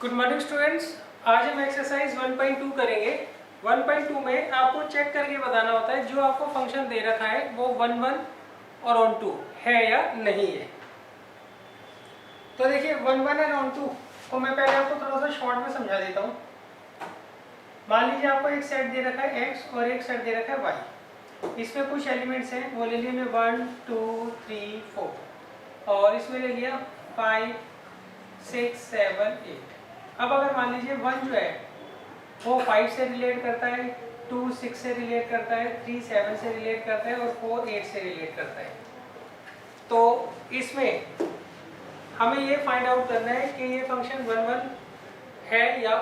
Good morning students. आज हम exercise 1.2 करेंगे। 1.2 में आपको चेक करके बताना होता है जो आपको फंक्शन दे रखा है वो 1 और ऑन 2 है या नहीं है। तो देखिए 1 एंड ऑन 2 को मैं पहले आपको थोड़ा सा शॉर्ट में समझा देता हूँ। मान लीजिए आपको एक सेट दे रखा है x और एक सेट दे रखा है y। इसमें कुछ एलिमेंट्स हैं, वो ले लिए मैं 1 2 3 4 और इसमें ले लिया 5 6 7 8। अब अगर मान लीजिए 1 जो है वो 5 से रिलेट करता है, 2 6 से रिलेट करता है, 3 7 से रिलेट करता है और 4 8 से रिलेट करता है। तो इसमें हमें ये फाइंड आउट करना है कि ये फंक्शन 1 है या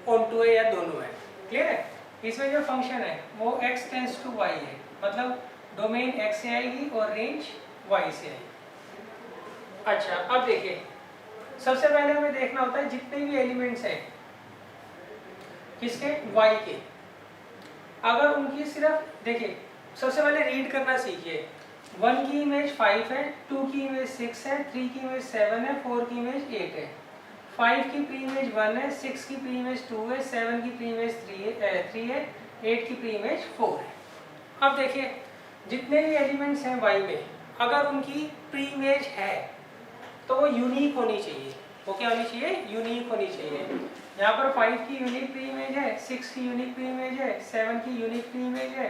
ऑन टू है या दोनों है। क्लियर है? इसमें जो फंक्शन है वो x टेंड्स टू y है, मतलब डोमेन x से आएगी और रेंज y से आएगी। अच्छा, अब देखिए सबसे पहले हमें देखना होता है जितने भी एलिमेंट्स हैं किसके, y के, अगर उनकी सिर्फ देखिए सबसे पहले रीड करना सीखिए। 1 की इमेज 5 है, 2 की इमेज 6 है, 3 की इमेज 7 है, 4 की इमेज 8 है, 5 की प्री इमेज 1 है, 6 की प्री इमेज 2 है, 7 की प्री इमेज 3 है, 8 की प्री इमेज 4 है। अब देखिए जितने भी एलिमेंट्स हैं y में अगर उनकी प्री इमेज है तो वो यूनिक होनी चाहिए। वो क्या होनी चाहिए? यूनिक होनी चाहिए। यहाँ पर 5 की यूनिक प्री इमेज है, 6 की यूनिक प्री इमेज है, 7 की यूनिक प्री इमेज है,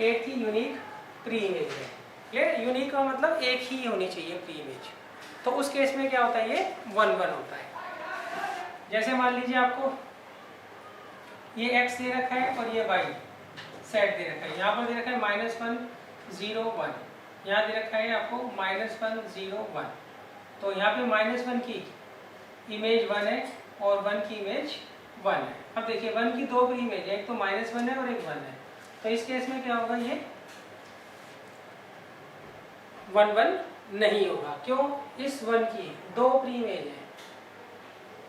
8 की यूनिक प्री इमेज है। ये यूनिक का मतलब एक ही होनी चाहिए प्री इमेज। तो उस केस में क्या होता है, ये 1 1 होता है। जैसे मान लीजिए आपको ये x दे रखा है और ये y सेट दे रखा है। यहाँ पर दे रखा है -1 0 1, यहाँ दे रखा है आपको -1 0 1। तो यहाँ पे -1 की इमेज 1 है और 1 की इमेज 1 है। अब देखिए 1 की दो प्री इमेज है, एक तो -1 है और एक 1 है। तो इस केस में क्या होगा, ये 1 1 नहीं होगा। क्यों? इस 1 की दो प्री इमेज है,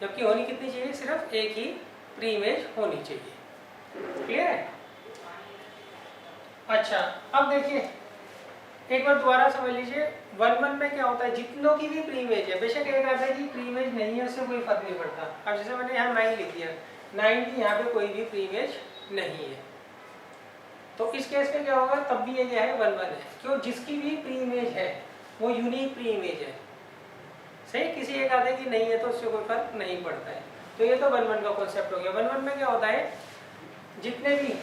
जबकि होनी कितनी चाहिए, सिर्फ एक ही प्री इमेज होनी चाहिए। क्लियर है? अच्छा, अब देखिए एक बार दोबारा समझ लीजिए 1 1 में क्या होता है, जितनों की भी प्री इमेज है, बेशक एक आता है कि प्री इमेज नहीं है उससे कोई फर्क नहीं पड़ता। अब जैसे मैंने यहाँ 9 लिख दिया, 9 की यहाँ पे कोई भी प्री इमेज नहीं है, तो इस केस में क्या होगा, तब भी ये क्या है 1 1 है। क्यों? जिसकी भी प्री इमेज है वो यूनिक प्री इमेज है। सही, किसी एक आधे की नहीं है तो उससे कोई फर्क नहीं पड़ता है। तो ये तो 1 1 का कॉन्सेप्ट हो गया। 1 1 में क्या होता है, जितने भी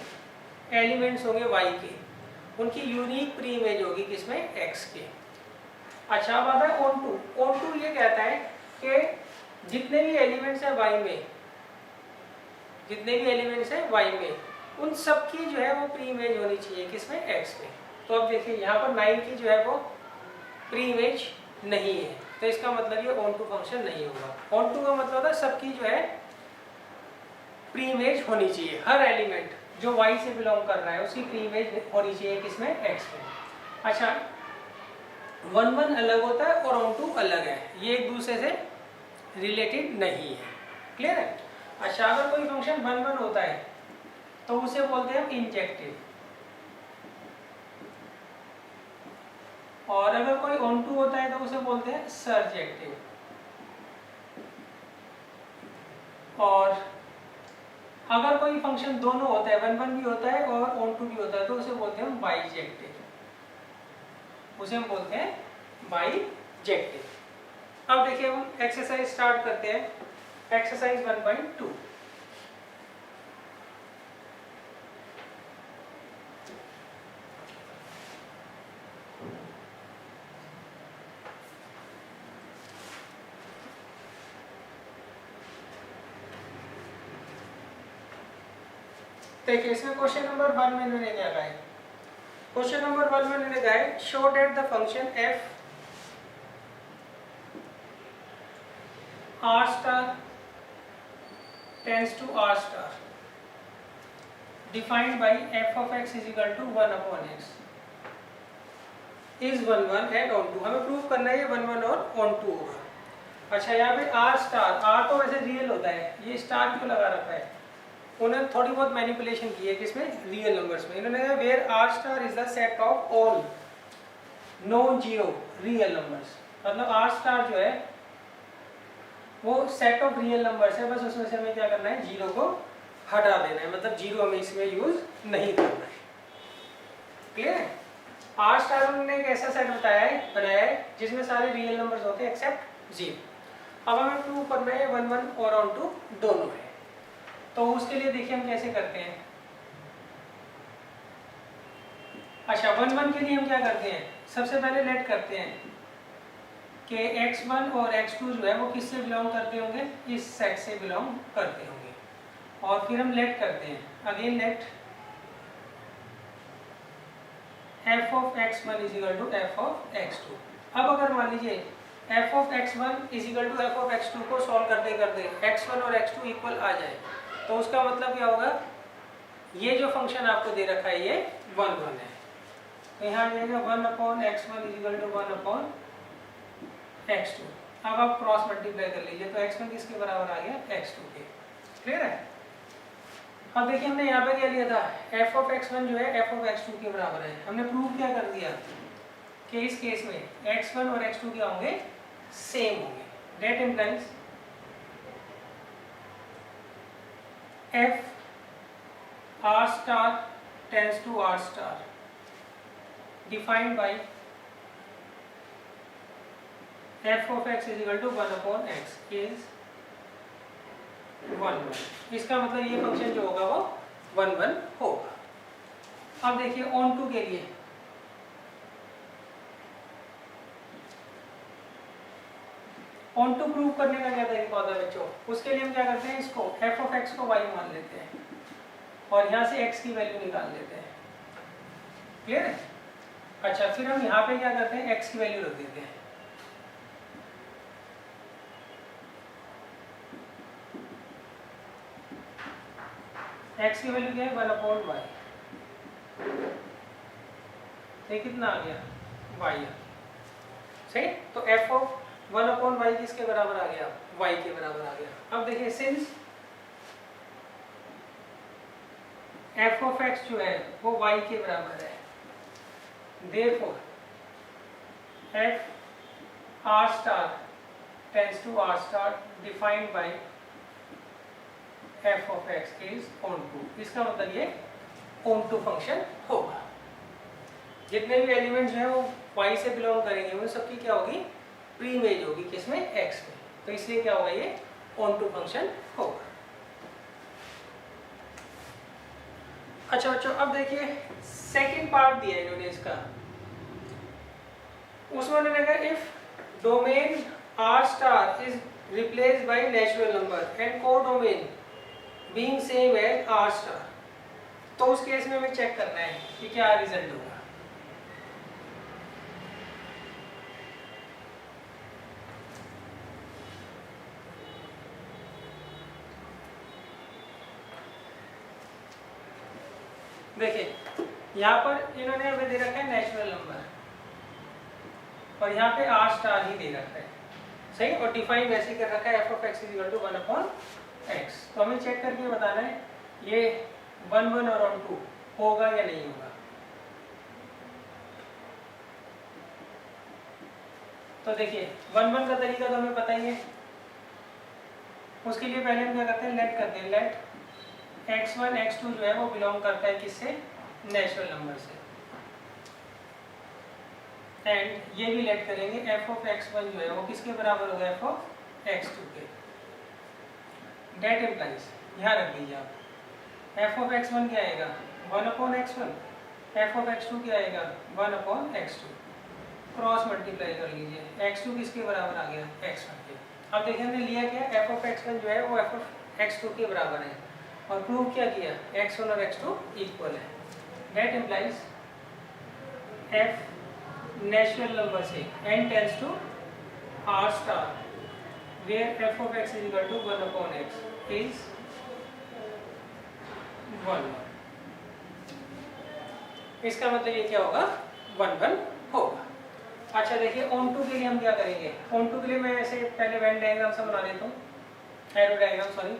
एलिमेंट्स होंगे y के उनकी यूनिक प्री इमेज होगी किसमें, x के। अच्छा, अब आता है ऑन टू। ऑन टू ये कहता है कि जितने भी एलिमेंट्स हैं y में, जितने भी एलिमेंट्स हैं y में, उन सब की जो है वो प्री इमेज होनी चाहिए किसमें, x में। तो अब देखिए यहाँ पर 9 की जो है वो प्री इमेज नहीं है, तो इसका मतलब ये ऑन टू फंक्शन नहीं होगा। ऑन टू का मतलब है सबकी जो है प्री इमेज होनी चाहिए। हर एलिमेंट जो y से बिलोंग कर रहा है उसकी प्री इमेज होनी चाहिए किसमें, x में। अच्छा, 1 1 अलग होता है और ऑन टू अलग है, ये एक दूसरे से रिलेटेड नहीं है। क्लियर है? अच्छा, अगर कोई फंक्शन 1 1 होता है तो उसे बोलते हैं इंजेक्टिव, और अगर कोई ऑन टू होता है तो उसे बोलते हैं सर्जेक्टिव, और अगर कोई फंक्शन दोनों होता है, 1 1 भी होता है और ऑन टू भी होता है, तो उसे बोलते हैं बाइजेक्टिव। उसे हम बोलते हैं बाइजेक्टिव। अब देखिए हम एक्सरसाइज स्टार्ट करते हैं। एक्सरसाइज 1.2। देखिए इसमें क्वेश्चन नंबर 1 में इन्होंने क्या कहा है। क्वेश्चन नंबर 1 में इन्होंने कहा है show that the function f r star tends to r star defined by f of x is equal to 1 upon x is 1 1 and on 2। हमें प्रूव करना है ये 1 1 और on 2 होगा। अच्छा, यहाँ पे r स्टार, r तो वैसे रियल होता है, ये स्टार क्यों लगा रखा है, उन्होंने थोड़ी बहुत मैनिपुलेशन की है किसमें, रियल नंबर्स में। इन्होंने कहा where r star is the set of all non zero real numbers, मतलब r स्टार जो है वो सेट ऑफ रियल नंबर्स है, बस उसमें से हमें क्या करना है, जीरो को हटा देना है, मतलब जीरो हमें इसमें यूज नहीं करना है। क्लियर है? आर स्टार ने एक ऐसा सेट बनाया है जिसमें सारे रियल नंबर्स होते हैं एक्सेप्ट जीरो। अब हमें प्रूव करना है 1 1 और ऑन टू दोनों है, तो उसके लिए देखिए हम कैसे करते हैं। अच्छा 1 1 के लिए हम क्या करते हैं, सबसे पहले लेट करते हैं कि x1 और x2 जो है वो किससे बिलोंग करते होंगे, इस सेट से बिलोंग करते होंगे, और फिर हम लेट करते हैं again let f of x1 is equal to f of x2। अब अगर मान लीजिए f of x1 is equal to f of x2 को सॉल्व करते करते x1 और x2 इक्वल आ जाए, तो उसका मतलब क्या होगा, ये जो फंक्शन आपको दे रखा है ये 1 1 है, तो यहाँ आ जाएगा 1/x1 is equal to 1/x2। अब आप क्रॉस मल्टीप्लाई कर लीजिए, तो x1 किसके बराबर आ गया, x2 के। क्लियर है? अब देखिए हमने यहाँ पे क्या लिया था, f of x1 जो है f of x2 के बराबर है। हमने प्रूव क्या कर दिया कि इस केस में x1 और x2 क्या होंगे, सेम होंगे। That implies f r star tends to r star defined by f of x is equal to 1/x is 1 1। इसका मतलब ये फंक्शन जो होगा वो 1 1 होगा। अब देखिए ऑन टू के लिए ऑन टू प्रूव करने का क्या तरीका होता है बच्चों, उसके लिए हम क्या करते हैं, इसको f of x को y मान लेते हैं और यहाँ से x की वैल्यू निकाल लेते हैं। क्लियर है? अच्छा फिर हम यहाँ पे क्या करते हैं, x की वैल्यू रख देते हैं। x की वैल्यू क्या है, 1/y। ये कितना आ गया, y। सही, तो f of 1/y किसके बराबर आ गया, y के बराबर आ गया। अब देखिए सिंस f of x जो है वो y के बराबर है, therefore f r star tends to r star defined by f of x is onto। इसका मतलब ये onto फंक्शन होगा। जितने भी एलिमेंट्स हैं वो y से बिलोंग करेंगे, उन सबकी क्या होगी, प्री इमेज होगी, किसमें, x में, तो इसलिए क्या होगा, ये onto फंक्शन होगा। अच्छा बच्चों अब देखिए सेकंड पार्ट दिया है इन्होंने इसका, उसमें उन्होंने कहा if domain r star is replaced by natural number and codomain being same as r star, तो उस केस में हमें चेक करना है कि क्या रिजल्ट होगा। देखिए यहाँ पर इन्होंने हमें दे रखा है नेचुरल नंबर और यहाँ पे r स्टार ही दे रखा है, सही, और डिफाइन वैसे कर रखा है f of x is equal to 1/x। तो हमें चेक करके बताना है ये 1 1 और ऑन 2 होगा या नहीं होगा। तो देखिए 1 1 का तरीका तो हमें पता ही है, उसके लिए पहले हम क्या करते हैं, लेट करते हैं, लेट x1 x2 जो है वो बिलोंग करता है किससे, नेचुरल नंबर से, एंड ये भी लेट करेंगे f of x1 जो है वो किसके बराबर होगा, f of x2 के। डेट इम्प्लाइज, यहाँ रख लीजिए आप, f of x1 क्या आएगा, 1/x1, f of x2 क्या आएगा, 1/x2। क्रॉस मल्टीप्लाई कर लीजिए, x2 किसके बराबर आ गया, x1 के। अब देखिए हमने लिया क्या, f of x1 जो है वो f of x2 के बराबर है, और प्रूव क्या किया, x1 और x2 इक्वल है। That implies f natural number से n tends to r star where f of x is equal to 1/x is 1 1। इसका मतलब ये क्या होगा, 1 1 होगा। अच्छा देखिए ऑन टू के लिए हम क्या करेंगे, ऑन टू के लिए मैं ऐसे पहले वेन डायग्राम से बना देता हूँ, एरो डायग्राम सॉरी।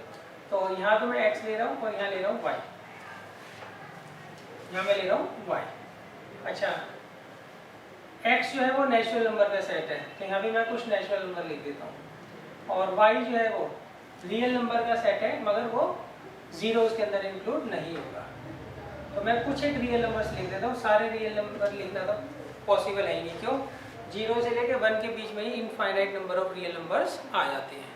तो यहाँ तो मैं x ले रहा हूँ और यहाँ ले रहा हूँ y, यहाँ मैं ले रहा हूँ y। अच्छा x जो है वो नेचुरल नंबर का सेट है, तो यहाँ भी मैं कुछ नेचुरल नंबर लिख देता हूँ। और y जो है वो रियल नंबर का सेट है मगर वो 0 उसके अंदर इंक्लूड नहीं होगा। तो मैं कुछ एक रियल नंबर्स लिख देता हूँ, सारे रियल नंबर लिखना तो पॉसिबल है ही नहीं, क्यों 0 से लेके 1 के बीच में ही infinite number of real numbers आ जाते हैं।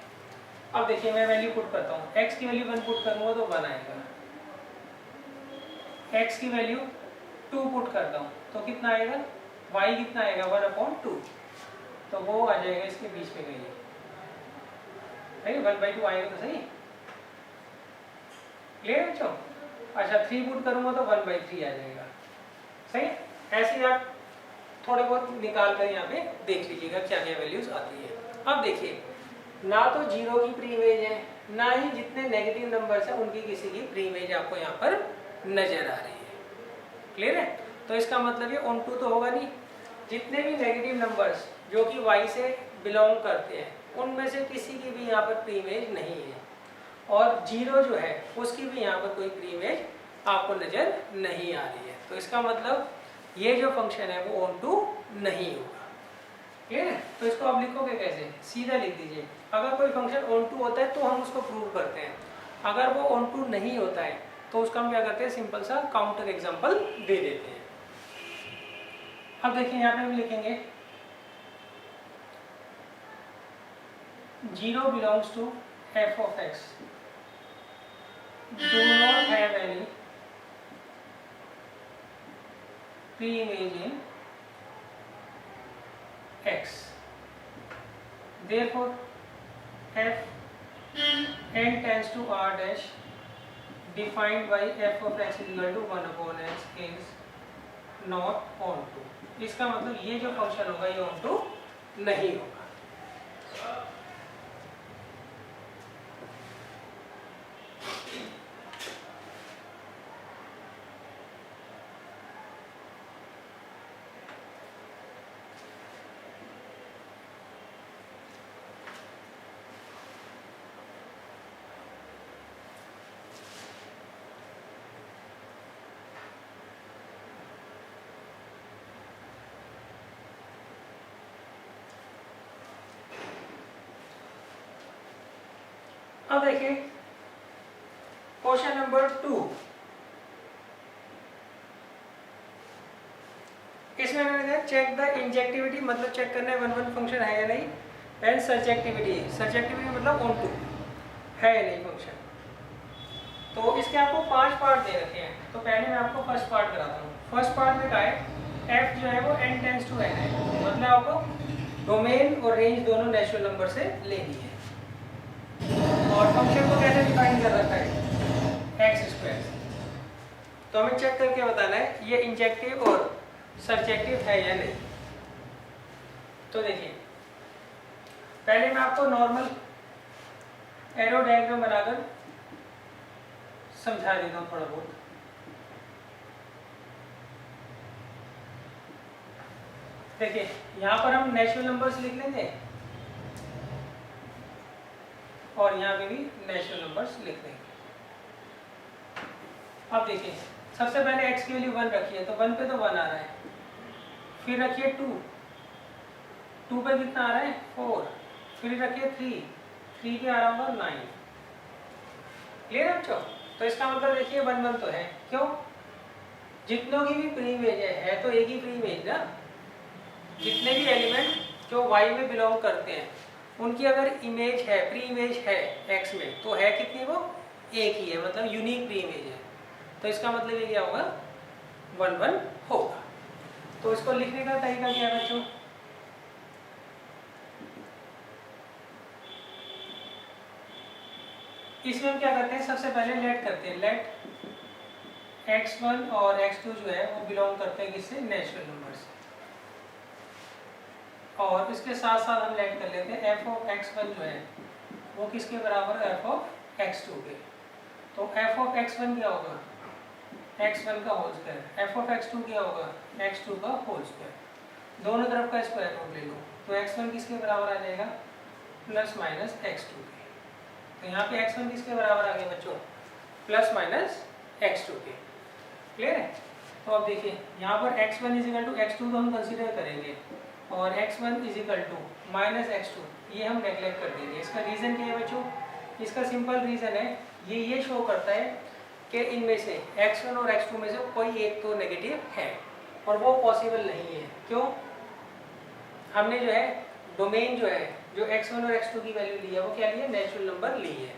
अब देखिए मैं वैल्यू पुट करता हूँ, x की वैल्यू 1 पुट करूँगा तो 1 आएगा, x की वैल्यू 2 पुट करता हूँ तो कितना आएगा, y कितना आएगा 1/2, तो वो आ जाएगा इसके बीच में कहीं, है 1/2 आएगा तो सही, क्लियर बच्चों। अच्छा 3 पुट करूँगा तो 1/3 आ जाएगा, सही। ऐसे ही आप थोड़े बहुत निकाल कर यहाँ पे देख लीजिएगा क्या क्या वैल्यूज आती है। अब देखिए ना तो 0 की प्री इमेज है, ना ही जितने नेगेटिव नंबर्स हैं उनकी किसी की प्री इमेज आपको यहाँ पर नजर आ रही है, क्लियर है। तो इसका मतलब ये ऑन टू तो होगा नहीं, जितने भी नेगेटिव नंबर्स जो कि y से बिलोंग करते हैं उनमें से किसी की भी यहाँ पर प्री इमेज नहीं है, और 0 जो है उसकी भी यहाँ पर कोई प्री इमेज आपको नजर नहीं आ रही है। तो इसका मतलब ये जो फंक्शन है वो ऑन टू नहीं होगा, क्लियर है। तो इसको आप लिखोगे कैसे, सीधा लिख दीजिए, अगर कोई फंक्शन ऑन टू होता है तो हम उसको प्रूव करते हैं, अगर वो ऑन टू नहीं होता है तो उसका हम क्या करते हैं, सिंपल सा काउंटर एग्जांपल दे देते हैं। अब देखिए यहाँ पे हम लिखेंगे 0 belongs to f of x do not have any pre-image in x, therefore f n tends to r dash defined by f of x is equal to 1/x is not on to। इसका मतलब ये जो function होगा ये on to नहीं होगा। अब देखिए क्वेश्चन नंबर 2, इसमें मैंने दिया चेक द इंजेक्टिविटी, मतलब चेक करना है 1 फंक्शन है या नहीं, एंड सर्जेक्टिविटी, सर्जेक्टिविटी मतलब ऑन टू है या नहीं फंक्शन। तो इसके आपको 5 पार्ट दे रखे हैं, तो पहले मैं आपको फर्स्ट पार्ट कराता हूँ। फर्स्ट पार्ट में क्या है, f जो है वो n टेंस टू n है, मतलब आपको डोमेन और रेंज दोनों नेचुरल नंबर से लेनी है। और फंक्शन को कैसे डिफाइन कर रखा है, x²। तो हमें चेक करके बताना है ये इंजेक्टिव और सर्जेक्टिव है या नहीं। तो देखिए पहले मैं आपको नॉर्मल एरो डायग्राम बनाकर समझा देता हूँ थोड़ा बहुत। देखिए यहाँ पर हम नेचुरल नंबर्स लिख लेंगे और यहाँ पे भी नेचुरल नंबर्स लिख देंगे। अब देखिए सबसे पहले x की वैल्यू 1 रखिए, तो 1 पे तो 1 आ रहा है, फिर रखिए 2 पे कितना आ रहा है 4, फिर रखिए 3 पे आ रहा होगा 9, क्लियर है बच्चों। तो इसका मतलब देखिए 1 1 तो है, क्यों, जितनों की भी प्री इमेज है तो एक ही प्री इमेज ना, जितने भी एलिमेंट जो y में बिलोंग करते हैं उनकी अगर इमेज है, प्री इमेज है x में, तो है कितनी, वो एक ही है, मतलब यूनिक प्री इमेज है। तो इसका मतलब ये क्या होगा 1 1 होगा। तो इसको लिखने का तरीका क्या है बच्चों, इसमें हम क्या करते हैं, सबसे पहले लेट करते हैं, लेट x1 और x2 जो है वो बिलोंग करते हैं किससे, नेचुरल नंबर से। और इसके साथ साथ हम लेट कर लेते हैं f ऑफ x1 जो है वो किसके बराबर है, f ऑफ x2 के। तो f ऑफ x1 क्या होगा, x1 का whole square, f of x2 क्या होगा, x2 का होल स्क्वायर, दोनों तरफ का स्क्वायर रूट ले लो, तो x1 किसके बराबर आ जाएगा, प्लस माइनस x2 के। तो यहाँ पे x1 किसके बराबर आ गया बच्चों, प्लस माइनस x2 के, क्लियर है। तो अब देखिए यहाँ पर x1 is equal to x2 तो हम कंसीडर करेंगे, और x1 is equal to minus x2, ये हम नेगलेक्ट कर देंगे। इसका रीज़न क्या है बच्चों? इसका सिंपल रीज़न है, ये शो करता है कि इनमें से x1 और x2 में से कोई एक तो नेगेटिव है, और वो पॉसिबल नहीं है। क्यों? हमने जो है डोमेन जो x1 और x2 की वैल्यू ली है वो क्या ली है? नेचुरल नंबर ली है,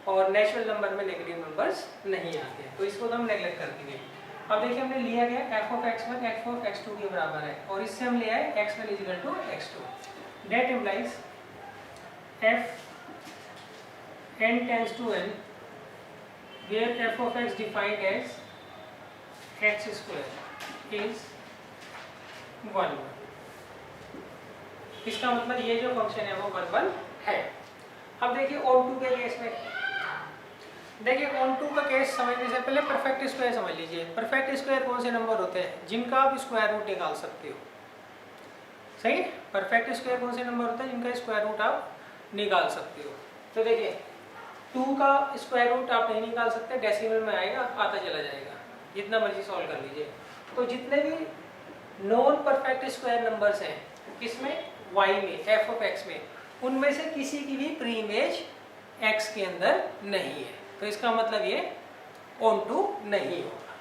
और नेचुरल नंबर में नेगेटिव नंबर्स नहीं आते, तो इसको तो हम नेगलेक्ट कर देंगे। अब देखिए हमने लिया गया f of x1 f of x2 के बराबर है, और इससे हम ले आए x1 is equal to x2। That implies f n tends to n where f of x defined as x square is 1। इसका मतलब ये जो फंक्शन है वो 1 है। अब देखिए ऑन टू के केस में, देखिए ऑन टू का केस समझने से पहले परफेक्ट स्क्वायर समझ लीजिए। परफेक्ट स्क्वायर कौन से नंबर होते हैं? जिनका आप स्क्वायर रूट निकाल सकते हो। सही? परफेक्ट स्क्वायर कौन से नंबर होते हैं जिनका स्क्वायर रूट आप निकाल सकते हो? तो देखिए 2 का स्क्वायर रूट आप नहीं निकाल सकते, डेसिमल में आएगा, आता चला जाएगा, जितना मर्जी सॉल्व कर लीजिए। तो जितने भी नॉन परफेक्ट स्क्वायर नंबर्स हैं किसमें? y में, f ऑफ x में, उनमें से किसी की भी प्री इमेज x के अंदर नहीं है, तो इसका मतलब ये ऑन टू नहीं होगा।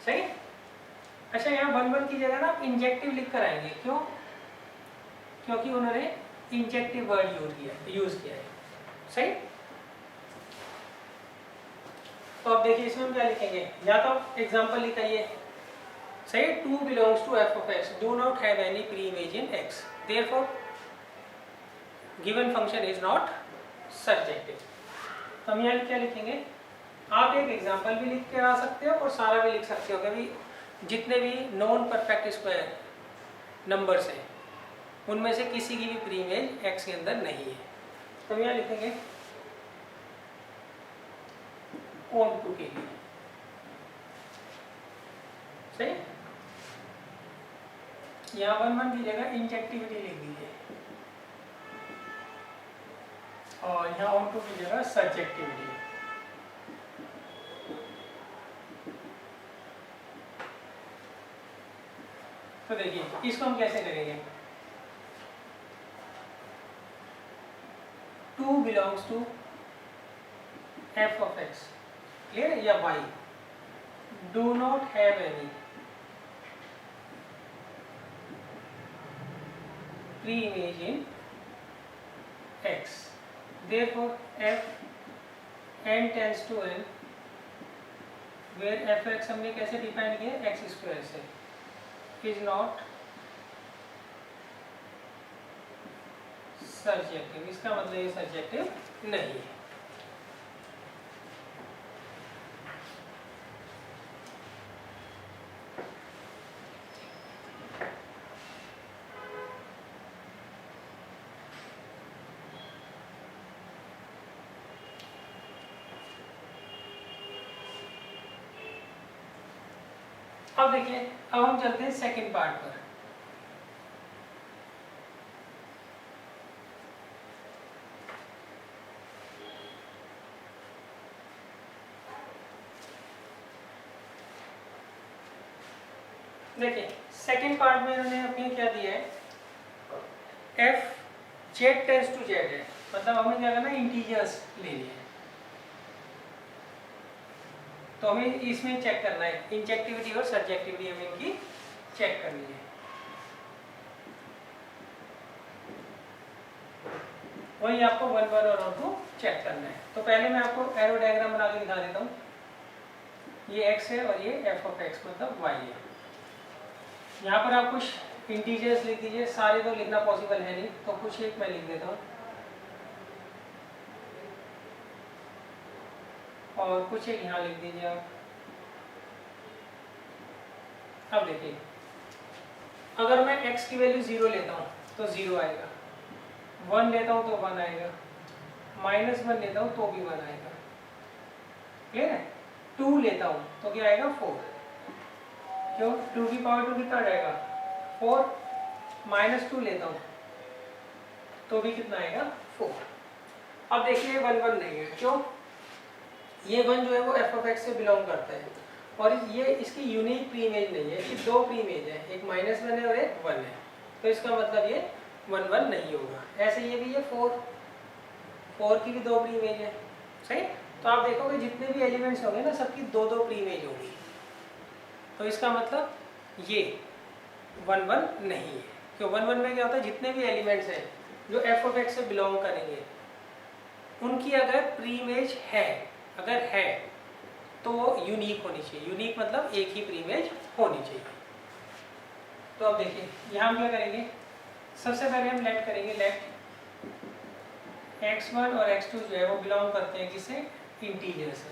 सही? अच्छा, यहाँ 1 की जगह ना आप इंजेक्टिव लिख कर आएंगे। क्यों? क्योंकि उन्होंने इंजेक्टिव वर्ड यूज किया है। सही? तो अब देखिए इसमें हम क्या लिखेंगे, या तो एग्जांपल लिखाइए। सही? 2 belongs to f of x do not have any pre-image in x, therefore given function is not surjective। तो हम यहाँ क्या लिखेंगे? आप एक एग्जांपल भी लिख के आ सकते हो और सारा भी लिख सकते हो कि भाई जितने भी नॉन परफेक्ट स्क्वायर नंबर्स हैं उनमें से किसी की भी प्री इमेज x के अंदर नहीं है। तो हम यहाँ लिखेंगे ऑन टू के लिए। सही? यहाँ 1 की जगह इंजेक्टिविटी लिख दीजिए, और यहाँ ऑन टू की जगह सब्जेक्टिविटी। तो देखिए इसको हम कैसे करेंगे? 2 belongs to f of x, clear? या y do not have any pre-image in x, therefore f n tends to n where f x हमने कैसे डिफाइन किया? x स्क्वायर से, is not सर्जेक्टिव। इसका मतलब ये सर्जेक्टिव नहीं है। अब देखिए, अब हम चलते हैं सेकंड पार्ट पर। देखिए सेकंड पार्ट में इन्होंने अपने क्या दिया है? f z tends to z है, मतलब हमें क्या करना है? इंटीजर्स ले लिए। तो हमें इसमें चेक करना है इंजेक्टिविटी और सर्जेक्टिविटी, हमें इनकी चेक करनी है। वही आपको 1 और 2 चेक करना है। तो पहले मैं आपको एरो डायग्राम बना के दिखा देता हूँ। ये x है और ये f ऑफ x मतलब y है। यहाँ पर आप कुछ इंटीजर्स लिख दीजिए, सारे तो लिखना पॉसिबल है नहीं, तो कुछ एक मैं लिख देता हूँ, और कुछ एक यहाँ लिख दीजिए आप। अब देखिए, अगर मैं x की वैल्यू 0 लेता हूँ तो 0 आएगा, 1 लेता हूँ तो 1 आएगा, -1 लेता हूँ तो भी 1 आएगा, क्लियर है? 2 लेता हूँ तो क्या आएगा? 4। क्यों? 2 की पावर 2 कितना आ जाएगा? 4, -2 लेता हूँ तो भी कितना आएगा? 4। अब देखिए 1 1 नहीं है। क्यों? ये 1 जो है वो f ऑफ x से बिलोंग करता है, और ये इसकी यूनिक प्री इमेज नहीं है, इसकी 2 प्री इमेज है, एक -1 है और एक 1 है। तो इसका मतलब ये 1 1 नहीं होगा। ऐसे ये भी है 4 की भी 2 प्री इमेज है, सही। तो आप देखोगे जितने भी एलिमेंट्स होंगे ना सबकी 2 2 प्री इमेज होगी, तो इसका मतलब ये 1 1 नहीं है। क्यों 1 1 में क्या होता है, जितने भी एलिमेंट्स हैं जो एफ ऑफ एक्स से बिलोंग करेंगे उनकी अगर प्री इमेज है, अगर है तो वो यूनिक होनी चाहिए। यूनिक मतलब एक ही प्री इमेज होनी चाहिए। तो अब देखिए यहाँ हम क्या करेंगे, सबसे पहले हम लेट करेंगे, लेट x1 और x2 जो है वो बिलोंग करते हैं किससे, इंटीजर से।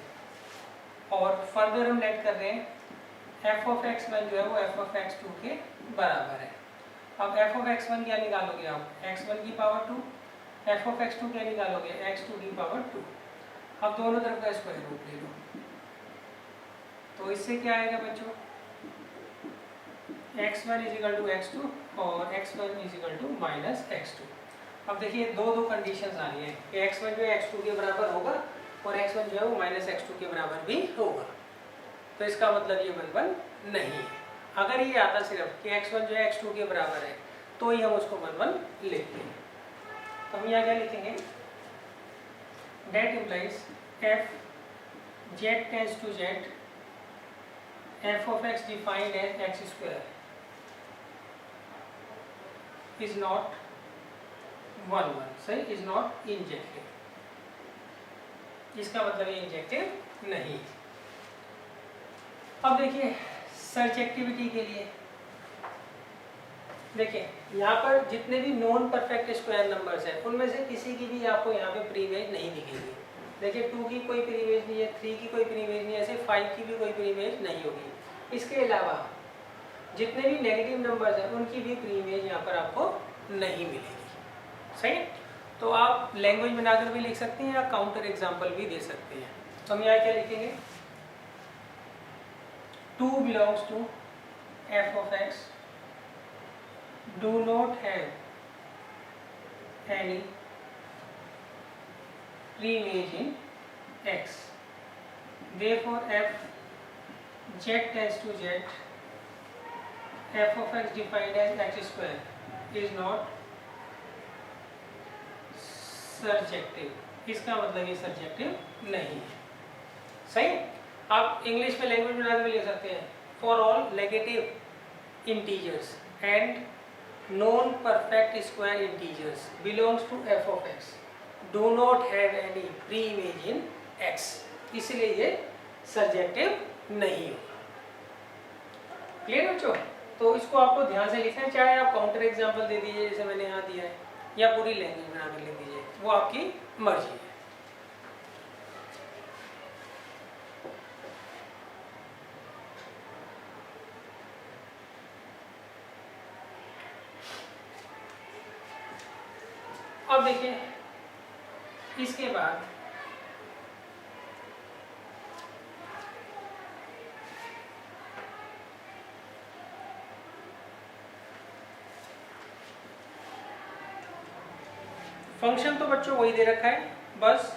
और फर्दर हम लेट कर रहे हैं f ऑफ x1 जो है वो f ऑफ x2 के बराबर है। अब f ऑफ x1 क्या निकालोगे आप, x1 की पावर 2, f ऑफ x2 क्या निकालोगे, x2 की पावर 2। अब दोनों तरफ का स्क्वायर रूट ले लो, तो इससे क्या आएगा बच्चों, x1 इजिकल टू x2 और x1 is equal to minus x2। अब देखिए दो कंडीशंस आ रही है कि x1 जो है x2 के बराबर होगा और x1 जो है वो माइनस x2 के बराबर भी होगा। तो इसका मतलब ये 1 1 नहीं है। अगर ये आता सिर्फ कि x1 जो है x2 के बराबर है तो ही हम उसको 1 1 लिखते हैं। तो हम यहाँ क्या लिखेंगे, that implies f z tends to z, f of x defined as x square is not 1 1, सही, is not इंजेक्टिव। इसका मतलब ये इंजेक्टिव नहीं। अब देखिए सर्जेक्टिविटी के लिए देखिए यहाँ पर जितने भी नॉन परफेक्ट स्क्वायर नंबर्स हैं उनमें से किसी की भी आपको यहाँ पे प्री इमेज नहीं दिखेगी। देखिए 2 की कोई प्री इमेज नहीं है, 3 की कोई प्री इमेज नहीं है, ऐसे 5 की भी कोई प्री इमेज नहीं होगी। इसके अलावा जितने भी नेगेटिव नंबर्स हैं उनकी भी प्री इमेज यहाँ पर आपको नहीं मिलेगी, सही। तो आप लैंग्वेज बनाकर भी लिख सकते हैं या काउंटर एग्जाम्पल भी दे सकते हैं। तो हम यहाँ क्या लिखेंगे, 2 belongs to f of x do not have any pre-image in x, therefore f z tends to z, f of x defined as x square is not surjective. इसका मतलब ये सर्जेक्टिव नहीं है, सही। आप इंग्लिश में लैंग्वेज बना के भी लिख सकते हैं, for all negative integers and non perfect square integers belongs to F of X do not have any pre image in X, इसलिए ये सर्जेक्टिव नहीं होगा। क्लियर बच्चों? तो इसको आपको ध्यान से लिखना है, चाहे आप काउंटर एग्जाम्पल दे दीजिए जैसे मैंने यहाँ दिया है, या पूरी लैंग्वेज बना कर लिख दीजिए, वो आपकी मर्जी है। अब देखिए इसके बाद फंक्शन तो बच्चों वही दे रखा है, बस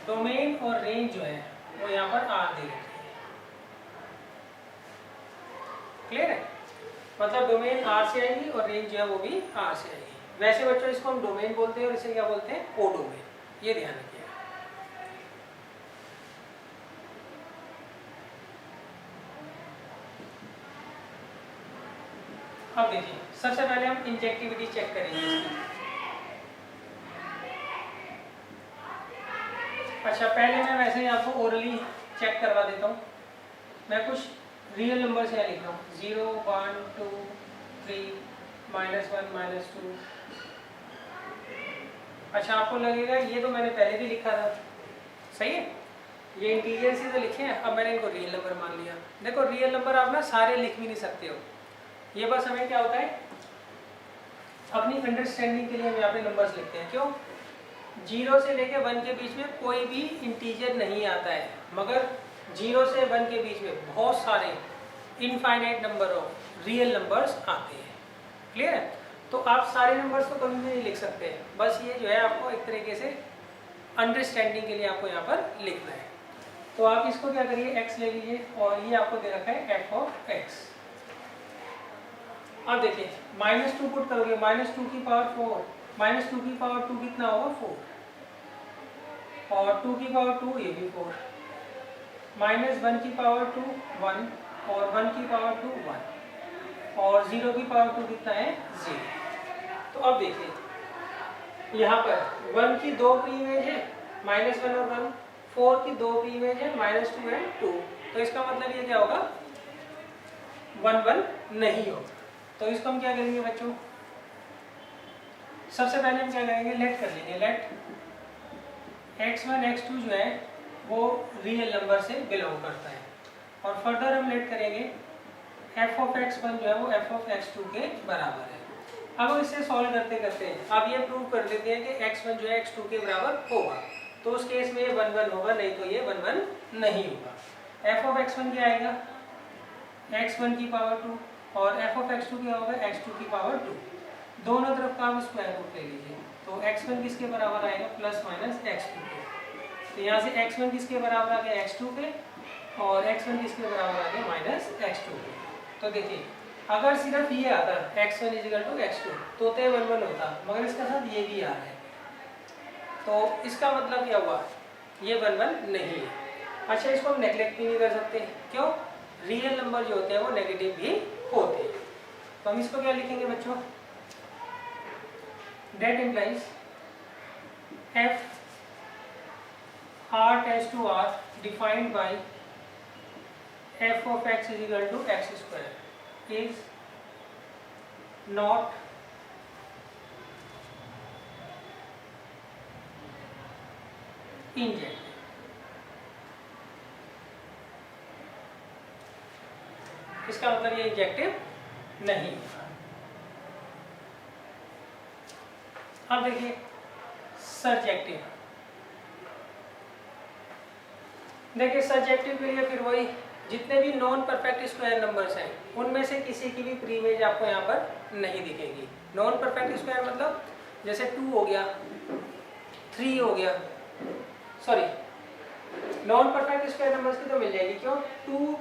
डोमेन और रेंज जो है वो यहाँ पर आर दे रखी है। क्लियर है? मतलब डोमेन आर से आएगी और रेंज जो है वो भी आर से आएगी। वैसे बच्चों इसको हम डोमेन बोलते हैं और इसे क्या बोलते हैं, कोडोमेन, ये ध्यान रखिए। अब देखिए सबसे पहले हम इंजेक्टिविटी चेक करेंगे इसकी। अच्छा पहले मैं वैसे ही आपको ओरली चेक करवा देता हूँ। मैं कुछ रियल नंबर से लिख रहा हूँ, 0 1 2 3 -1 -2। अच्छा आपको लगेगा ये तो मैंने पहले भी लिखा था, सही है, ये इंटीजर से तो लिखे हैं, अब मैंने इनको रियल नंबर मान लिया। देखो रियल नंबर आप ना सारे लिख भी नहीं सकते हो, ये बस हमें क्या होता है अपनी अंडरस्टैंडिंग के लिए हम यहाँ पे नंबर्स लिखते हैं। क्यों? 0 से लेके 1 के बीच में कोई भी इंटीजर नहीं आता है, मगर 0 से 1 के बीच में बहुत सारे infinite number of real numbers आते हैं। क्लियर है? तो आप सारे नंबर्स तो कभी भी नहीं लिख सकते, बस ये जो है आपको एक तरीके से अंडरस्टैंडिंग के लिए आपको यहाँ पर लिखना है। तो आप इसको क्या करिए, x ले लीजिए और ये आपको दे रखा है f ऑफ x। अब देखिए -2 पुट करोगे, -2 की पावर 4, -2 की पावर 2 कितना होगा 4, और 2 की पावर 2 ये भी 4, -1 की पावर 2 1, और 1 की पावर 2 1, और 0 की पावर 2 कितना है 0। तो अब देखिए यहाँ पर 1 की 2 प्री इमेज है -1 और 1, 4 की 2 प्री इमेज है -2 एंड 2, तो इसका मतलब ये क्या होगा 1 1 नहीं होगा। तो इसको हम क्या करेंगे बच्चों, सबसे पहले हम क्या करेंगे, लेट कर लेंगे, लेट x1 x2 जो है वो रियल नंबर से बिलोंग करता है, और फर्दर हम लेट करेंगे f ऑफ x1 जो है वो f ऑफ x2 के बराबर है। अब हम इसे सॉल्व करते करते अब ये प्रूव कर लेते हैं कि x1 जो है x2 के बराबर होगा, तो उस केस में ये 1 1 होगा, नहीं तो ये 1 1 नहीं होगा। f ऑफ x1 क्या आएगा x1 की पावर 2, और f ऑफ x2 क्या होगा x2 की पावर 2, दोनों तरफ का आप स्क्वायर रूट ले लीजिए, तो x1 किसके बराबर आएगा प्लस माइनस x2 के, तो यहाँ से x1 किसके बराबर आ गया x2 के, और x1 किसके बराबर आ गया माइनस x2 के। तो देखिए अगर सिर्फ ये आता x1 = x2 तो 1 1 होता, मगर इसके साथ ये भी आ रहा है, तो इसका मतलब क्या हुआ ये 1 1 नहीं है। अच्छा इसको हम नेगलेक्ट भी नहीं कर सकते, क्यों, रियल नंबर जो होते हैं वो नेगेटिव भी होते हैं। तो हम इसको क्या लिखेंगे बच्चों, that implies f r tends to r defined by f of x = x square is not injective। इसका मतलब ये इंजेक्टिव नहीं। अब देखिए सर्जेक्टिव, देखिए सर्जेक्टिव के लिए फिर वही, जितने भी नॉन परफेक्ट स्क्वायर नंबर्स हैं उनमें से किसी की भी प्री इमेज आपको यहाँ पर नहीं दिखेगी। नॉन परफेक्ट स्क्वायर मतलब जैसे 2 हो गया, 3 हो गया, sorry non perfect square numbers की तो मिल जाएगी, क्यों, 2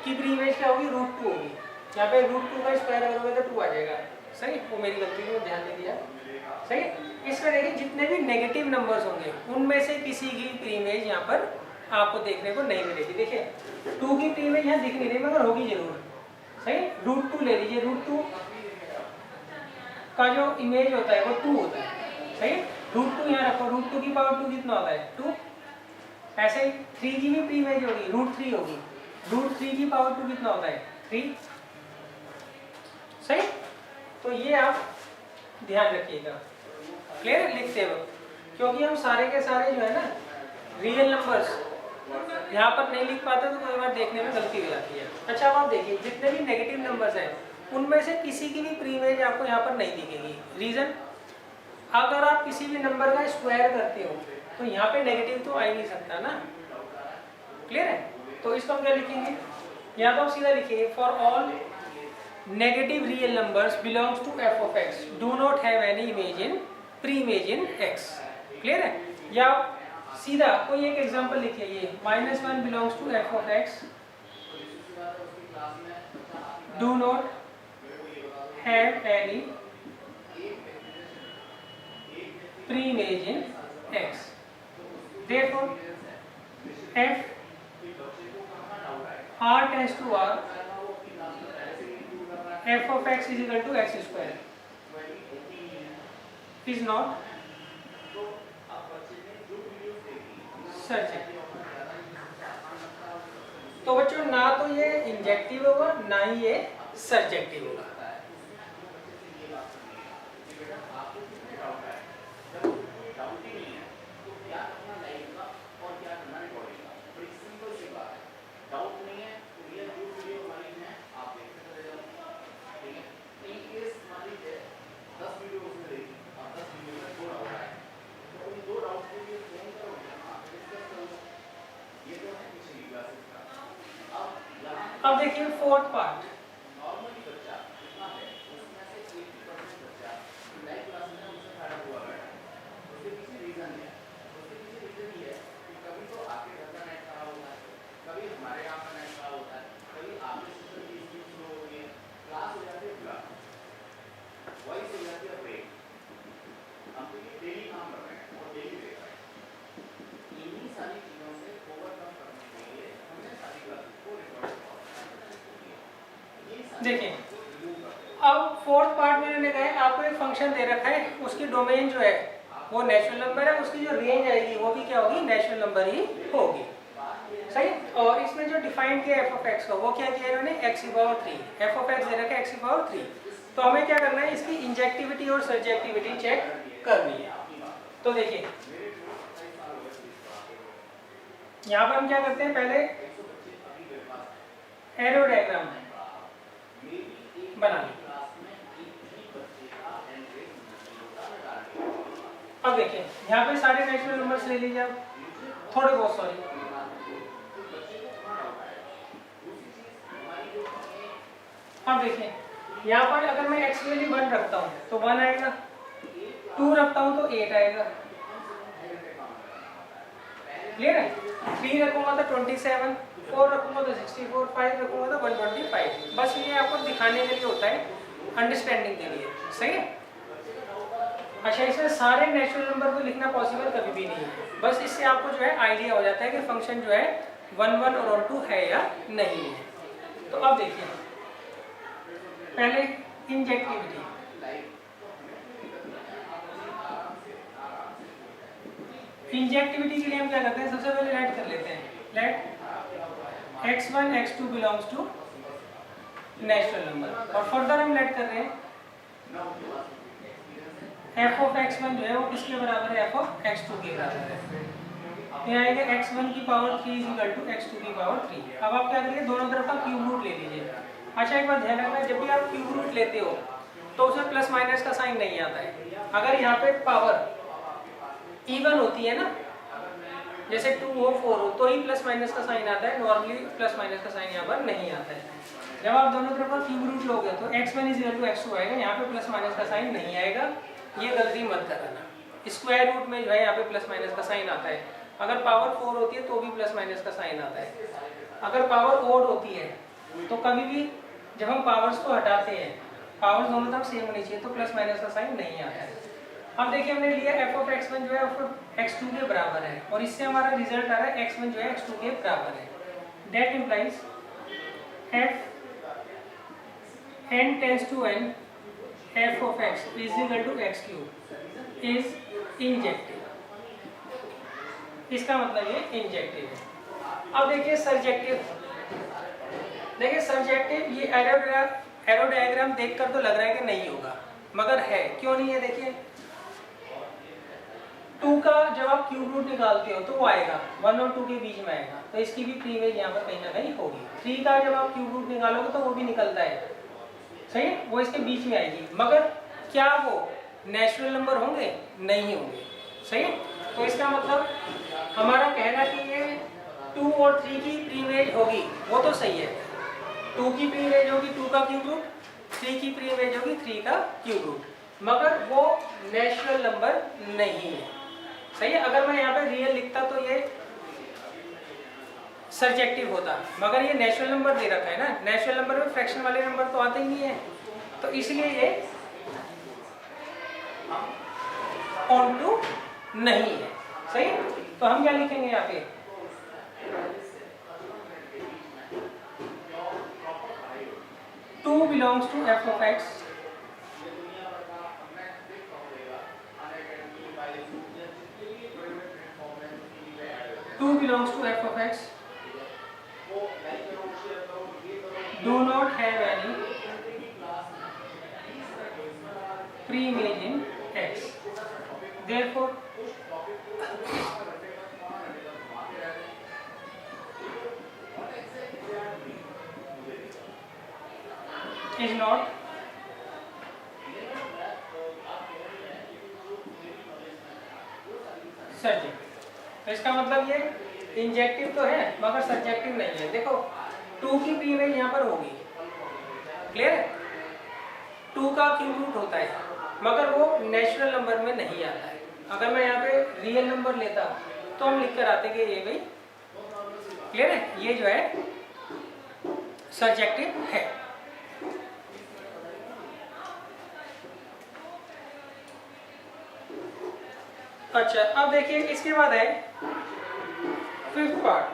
की प्री इमेज क्या होगी √2 होगी, यहाँ पे √2 का स्क्वायर करोगे तो 2 आ जाएगा, सही, वो मेरी गलती है, ध्यान नहीं दिया, सही। इसमें देखिए जितने भी नेगेटिव नंबर्स होंगे उनमें से किसी की प्री इमेज यहाँ पर आपको देखने को नहीं मिलेगी। देखिए 2 की प्री इमेज यहाँ दिख नहीं रही मगर होगी जरूर, सही, √2 ले लीजिए, √2 का जो इमेज होता है वो 2 होता है, सही, √2 यहाँ रखो, √2 की पावर 2 कितना होता है 2, ऐसे ही 3 की भी प्री इमेज होगी √3 होगी, √3 की पावर 2 कितना होता है 3, सही। तो ये आप ध्यान रखिएगा, क्लियर है लिखते वक्त, क्योंकि हम सारे के सारे जो है ना रियल नंबर्स यहाँ पर नहीं लिख पाते तो कई बार देखने में गलती हो जाती है। अच्छा अब आप देखिए जितने भी नेगेटिव नंबर्स हैं उनमें से किसी की भी प्री इमेज आपको यहाँ पर नहीं दिखेगी। रीजन, अगर आप किसी भी नंबर का स्क्वायर करते हो तो यहाँ पे नेगेटिव तो आ ही नहीं सकता ना, क्लियर है। तो इसको हम क्या लिखेंगे, या तो हम सीधा लिखेंगे for all negative real numbers belongs to f of x do not have any image in pre image in x, clear है। या सीधा कोई एक एग्जांपल लिखिए, ये -1 belongs to f of x do not have any pre image in x, therefore f r tends to r f of x = x square is not surjective. तो बच्चों ना तो ये इंजेक्टिव होगा ना ही ये सर्जेक्टिव होगा। अब देखिए फोर्थ पार्ट, देखिए अब फोर्थ पार्ट में मैंने कहा आपको एक फंक्शन दे रखा है, उसकी डोमेन जो है वो नेचुरल नंबर है, उसकी जो रेंज आएगी वो भी क्या होगी, नेचुरल नंबर ही होगी, सही। और इसमें जो डिफाइन किया एफ ऑफ एक्स का वो क्या किया इन्होंने, एक्स की पावर 3, एफ ऑफ एक्स दे रखा है एक्स की पावर 3। तो हमें क्या करना है, इसकी इंजेक्टिविटी और सर्जेक्टिविटी चेक करनी है। तो देखिए यहाँ पर हम क्या करते हैं, पहले एरो डायग्राम बना लें। अब देखिए यहाँ पे सारे नेचुरल नंबर्स ले लीजिए आप, थोड़े बहुत, सॉरी। अब देखिए यहाँ पर अगर मैं x वैल्यू 1 रखता हूँ तो 1 आएगा, 2 रखता हूँ तो 8 आएगा, क्लियर है। 3 रखूंगा तो 27, 4 रखूंगा तो 64, 5 रखूंगा तो 125। बस ये आपको दिखाने के लिए होता है, अंडरस्टैंडिंग के लिए, सही है। अच्छा, इसमें सारे नेचुरल नंबर को लिखना पॉसिबल कभी भी नहीं है, बस इससे आपको जो है आइडिया हो जाता है कि फंक्शन जो है 1 1 और 2 है या नहीं है। तो अब देखिए पहले इंजेक्टिविटी, इंजेक्टिविटी के लिए हम क्या करते हैं, सबसे पहले लेट कर लेते हैं, let x1 x2 belongs to natural number, और फर्दर हम लेट कर रहे हैं f ऑफ x1 जो है वो किसके बराबर है, f ऑफ x2 के बराबर है। ये आएगा x1 की power 3 is equal to x2 की पावर 3। अब आप क्या करिए, दोनों तरफ का क्यूब रूट ले लीजिए। अच्छा, एक बात ध्यान रखना, जब भी आप क्यूब रूट लेते हो तो उसमें प्लस माइनस का साइन नहीं आता है। अगर यहाँ पे पावर इवन होती है ना, जैसे 2 हो 4 हो, तो ही प्लस माइनस का साइन आता है, नॉर्मली प्लस माइनस का साइन यहाँ पर नहीं आता है। जब आप दोनों तरफ का क्यूब रूट लोगे तो x1 is equal to x2 आएगा, यहाँ पे प्लस माइनस का साइन नहीं आएगा, ये गलती मत करना। स्क्वायर रूट में जो है यहाँ पे प्लस माइनस का साइन आता है, अगर पावर 4 होती है तो भी प्लस माइनस का साइन आता है। अगर पावर ओड होती है तो कभी भी जब हम पावर्स को हटाते हैं, पावर्स दोनों तरफ सेम होनी चाहिए, तो प्लस माइनस का साइन नहीं आता है। अब देखिए हमने लिया f ऑफ x1 जो है f ऑफ x2 के बराबर है, और इससे हमारा रिजल्ट आ रहा है x1 जो है x2 के बराबर है। That implies f n tends to n f of x is equal to x cube is injective. इसका मतलब ये इंजेक्टिव है। अब देखिए सर्जेक्टिव, देखिए सर्जेक्टिव, ये एरो डायग्राम देखकर तो लग रहा है कि नहीं होगा, मगर है। क्यों नहीं है, देखिए 2 का जब आप क्यूब रूट निकालते हो तो वो आएगा 1 और 2 के बीच में आएगा, तो इसकी भी प्री इमेज यहाँ पर कहीं ना कहीं होगी। 3 का जब आप क्यूब रूट निकालोगे तो वो भी निकलता है, सही है, वो इसके बीच में आएगी, मगर क्या वो नेचुरल नंबर होंगे, नहीं होंगे, सही है। तो इसका मतलब हमारा कहना कि ये 2 और 3 की प्री इमेज होगी, वो तो सही है। 2 की प्री इमेज होगी 2 का क्यूब रूट, 3 की प्री इमेज होगी 3 का क्यूब रूट, मगर वो नेचुरल नंबर नहीं है, सही है। अगर मैं यहाँ पे रियल लिखता तो ये सर्जेक्टिव होता, मगर ये नेचुरल नंबर दे रखा है ना, नेचुरल नंबर में फ्रैक्शन वाले नंबर तो आते ही नहीं है, तो इसलिए ये ऑन टू नहीं है, सही है। तो हम क्या लिखेंगे यहाँ पे, two belongs to f of x, two belongs to f of x do not have any pre-image in x, therefore is not surjective. तो इसका मतलब ये इंजेक्टिव तो है मगर सर्जेक्टिव नहीं है। देखो 2 की प्री इमेज यहाँ पर होगी, क्लियर है, 2 का क्यूब रूट होता है, मगर वो नेचुरल नंबर में नहीं आता है। अगर मैं यहाँ पे रियल नंबर लेता तो हम लिख कर आते कि ये भाई, क्लियर है, ये जो है सर्जेक्टिव है। अच्छा, अब देखिए इसके बाद है फिफ्थ पार्ट।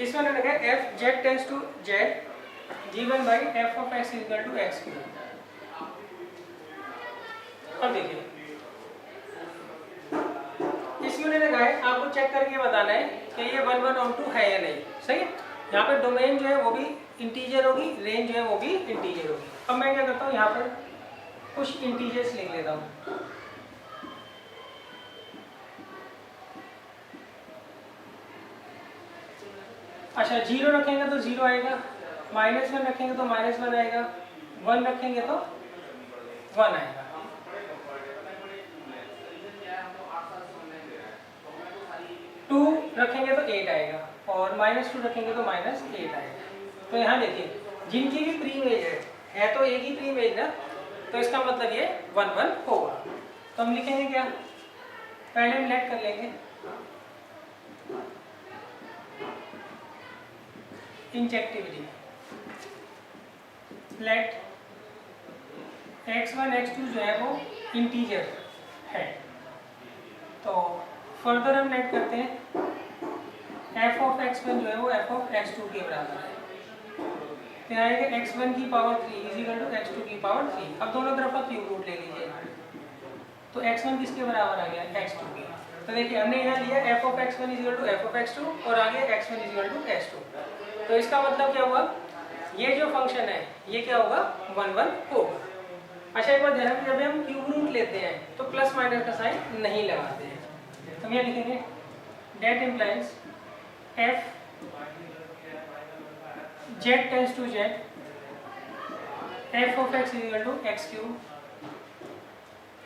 इसमें मैंने लिखा है F Z tends to Z given by F of X equal to X cube. अब देखिए इसमें मैंने कहा है आपको चेक करके बताना है कि ये 1 1 ऑन 2 है या नहीं, सही है। यहाँ पे डोमेन जो है वो भी इंटीजर होगी, रेंज जो है वो भी इंटीजर होगी। अब मैं क्या करता हूँ यहाँ पर कुछ इंटीजर्स लिख लेता हूँ। अच्छा 0 रखेंगे तो 0 आएगा, -1 रखेंगे तो -1 आएगा, 1 रखेंगे तो 1 आएगा। टू रखेंगे तो 8 आएगा और -2 रखेंगे तो -8 आएगा। तो यहाँ देखिए जिनकी भी प्री इमेज है तो एक ही प्री इमेज ना, तो इसका मतलब ये 1 1 होगा। तो हम लिखेंगे क्या, पहले हम लेट कर लेंगे इंजेक्टिवली, लेट x1 x2 जो है वो इंटीजर है। तो फर्दर हम लेट करते हैं f ऑफ x1 जो है वो f ऑफ x2 के बराबर है। तो आएगा x1 की power 3 is equal to x2 की पावर 3। अब दोनों तरफ का क्यूब रूट ले लीजिए, तो x1 किसके बराबर आ गया, x2 के। तो देखिए हमने यहाँ लिया f of x1 is equal to f of x2 और आगे x1 is equal to x2। तो इसका मतलब क्या हुआ, ये जो फंक्शन है ये क्या होगा, 1 1 होगा। अच्छा एक बार ध्यान रखिए जब हम क्यूब रूट लेते हैं तो प्लस माइनस का साइन नहीं लगाते हैं। हम यहाँ लिखेंगे that implies f z tends to z f of x is equal to x cube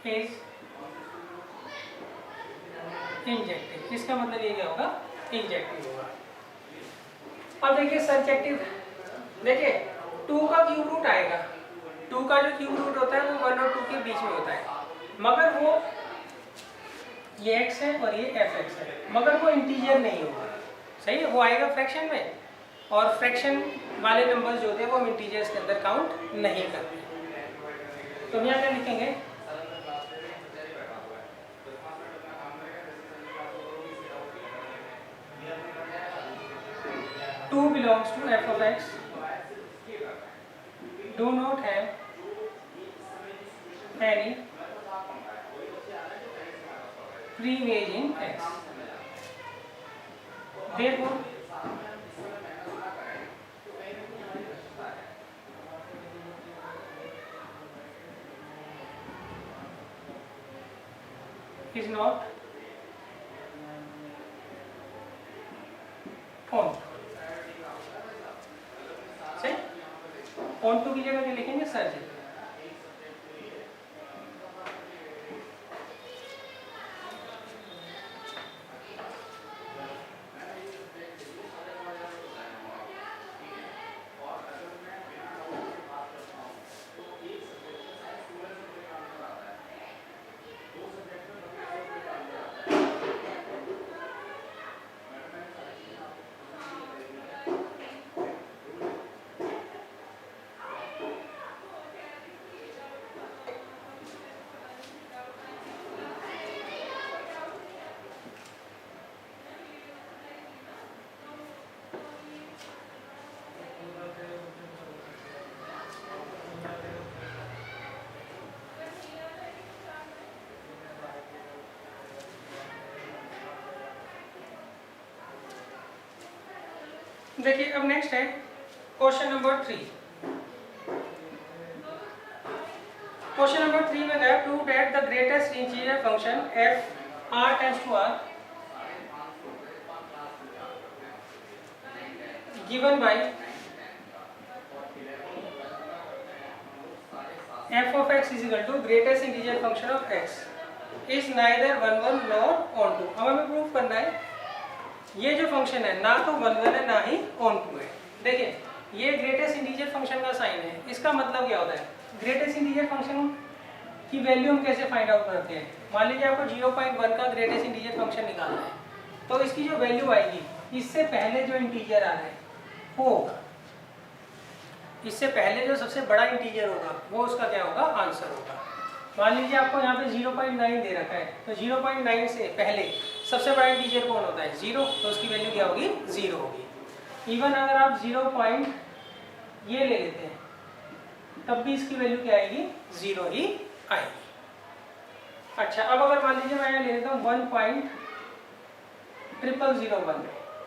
is injective. इसका मतलब ये क्या होगा, इंजेक्टिव होगा। अब देखिए सर्जेक्टिव, देखिए 2 का क्यूब रूट आएगा, 2 का जो क्यूब रूट होता है वो 1 और 2 के बीच में होता है, मगर वो ये x है और ये fx है, मगर वो इंटीजर नहीं होगा, सही है। वो आएगा फ्रैक्शन में और फ्रैक्शन वाले नंबर्स जो होते हैं वो हम इंटीजर्स के अंदर काउंट नहीं करते। तो हम यहाँ क्या लिखेंगे, to belongs to f of x do not have any pre-image in x. Therefore, is not on. सही, on टू की जगह क्या लिखेंगे, सर्ज। देखिए अब नेक्स्ट है क्वेश्चन नंबर 3। क्वेश्चन नंबर 3 में गया prove that the greatest integer function f r tends to r given by f of x is equal to greatest integer function of x is neither 1 1 nor on 2। अब हमें prove करना है ये जो function है ना तो 1 1 है ना ही ऑन 2 है। देखिए ये ग्रेटेस्ट इंटीजर फंक्शन का साइन है, इसका मतलब क्या होता है, ग्रेटेस्ट इंटीजर फंक्शन की वैल्यू हम कैसे फाइंड आउट करते हैं। मान लीजिए आपको 0.1 का ग्रेटेस्ट इंटीजर फंक्शन निकालना है, तो इसकी जो वैल्यू आएगी इससे पहले जो इंटीजर आ रहा है वो होगा, इससे पहले जो सबसे बड़ा इंटीजर होगा वो उसका क्या होगा, आंसर होगा। मान लीजिए आपको यहाँ पे 0.9 दे रखा है, तो 0.9 से पहले सबसे बड़ा इंटीजर कौन होता है, 0, तो उसकी वैल्यू क्या होगी, 0 होगी। इवन अगर आप 0 पॉइंट ये ले लेते हैं तब भी इसकी वैल्यू क्या आएगी, 0 ही आएगी। अच्छा, अब अगर मान लीजिए मैं यहाँ ले लेता हूँ 1.0001,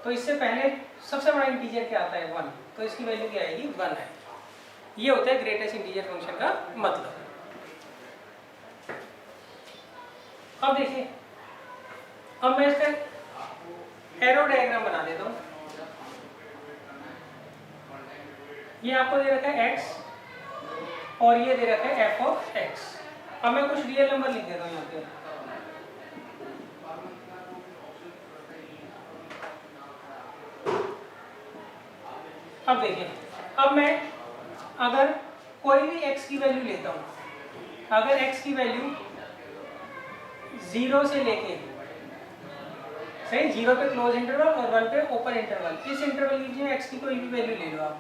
तो इससे पहले सबसे बड़ा इंटीजर क्या आता है 1, तो इसकी वैल्यू क्या आएगी, 1 आएगी। ये होता है ग्रेटेस्ट इंटीजर फंक्शन का मतलब। अब देखिए, अब मैं इसका एरो डायग्राम बना देता हूँ। ये आपको दे रखा है x और ये दे रखा है f ऑफ x। अब मैं कुछ रियल नंबर लिख देता हूँ यहाँ पे। अब देखिए, अब मैं अगर कोई भी x की वैल्यू लेता हूँ, अगर x की वैल्यू 0 से लेके, सही, 0 पे क्लोज इंटरवल और 1 पे ओपन इंटरवल, इस इंटरवल लीजिए x की कोई भी वैल्यू ले लो आप,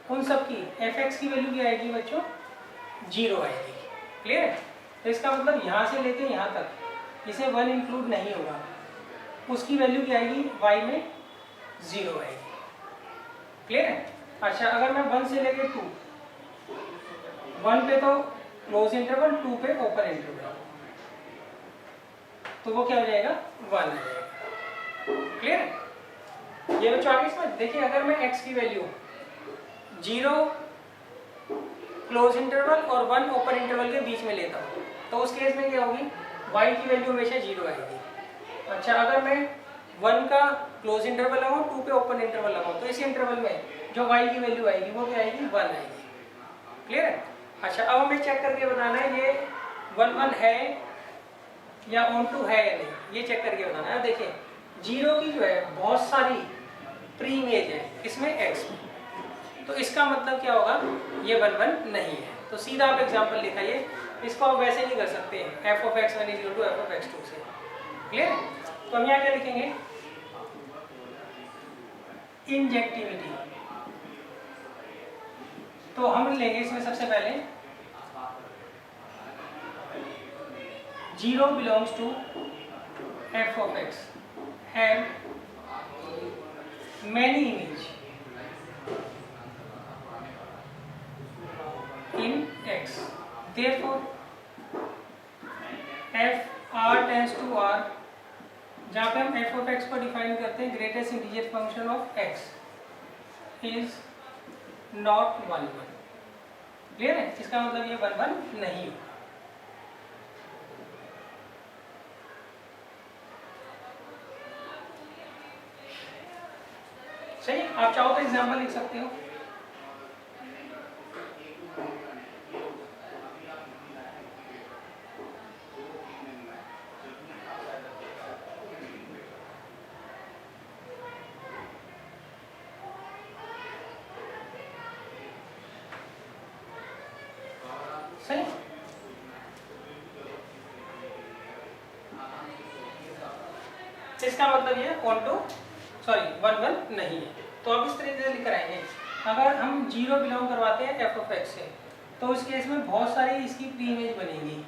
उन सब की fx की वैल्यू क्या आएगी बच्चों, 0 आएगी। क्लियर है? तो इसका मतलब यहाँ से लेके यहाँ तक इसे 1 इंक्लूड नहीं होगा, उसकी वैल्यू क्या आएगी, y में 0 आएगी। क्लियर है? अच्छा, अगर मैं 1 से लेके 2, 1 पे तो क्लोज इंटरवल, 2 पे ओपन इंटरवल, तो वो क्या हो जाएगा, 1 आ जाएगा। क्लियर है? ये बच्चों आगे समझ। देखिए, अगर मैं x की वैल्यू 0 क्लोज इंटरवल और 1 ओपन इंटरवल के बीच में लेता हूँ, तो उस केस में क्या होगी, y की वैल्यू हमेशा 0 आएगी। अच्छा, अगर मैं 1 का क्लोज इंटरवल लगाऊँ, 2 पे ओपन इंटरवल लगाऊँ, तो इस इंटरवल में जो y की वैल्यू आएगी वो क्या आएगी, 1 आएगी। क्लियर है? अच्छा, अब हमें चेक करके बताना है ये 1 है या ऑन टू है या नहीं, ये चेक करके बताना है। देखिए, 0 की जो है बहुत सारी प्री इमेज है इसमें x में, तो इसका मतलब क्या होगा, ये 1 नहीं है। तो सीधा आप एग्जांपल लिखाइए, इसको आप वैसे नहीं कर सकते हैं f of x1 = f of x2 से। क्लियर? तो हम यहाँ क्या लिखेंगे, इंजेक्टिविटी। तो हम लेंगे इसमें सबसे पहले 0 belongs to f of x have many image in x, therefore f r tends to r, जहाँ पे हम f of x को डिफाइन करते हैं greatest integer function of x is not 1 1। Clear है? इसका मतलब ये 1 नहीं होगा। सही, आप चाहो तो एग्जाम्पल लिख सकते हो। सही, इसका मतलब ये 1 नहीं है। तो अब इस तरीके से लिख आएंगे, अगर हम 0 बिलोंग करवाते हैं f ऑफ x से, तो उस केस में बहुत सारी इसकी प्री इमेज बनेगी।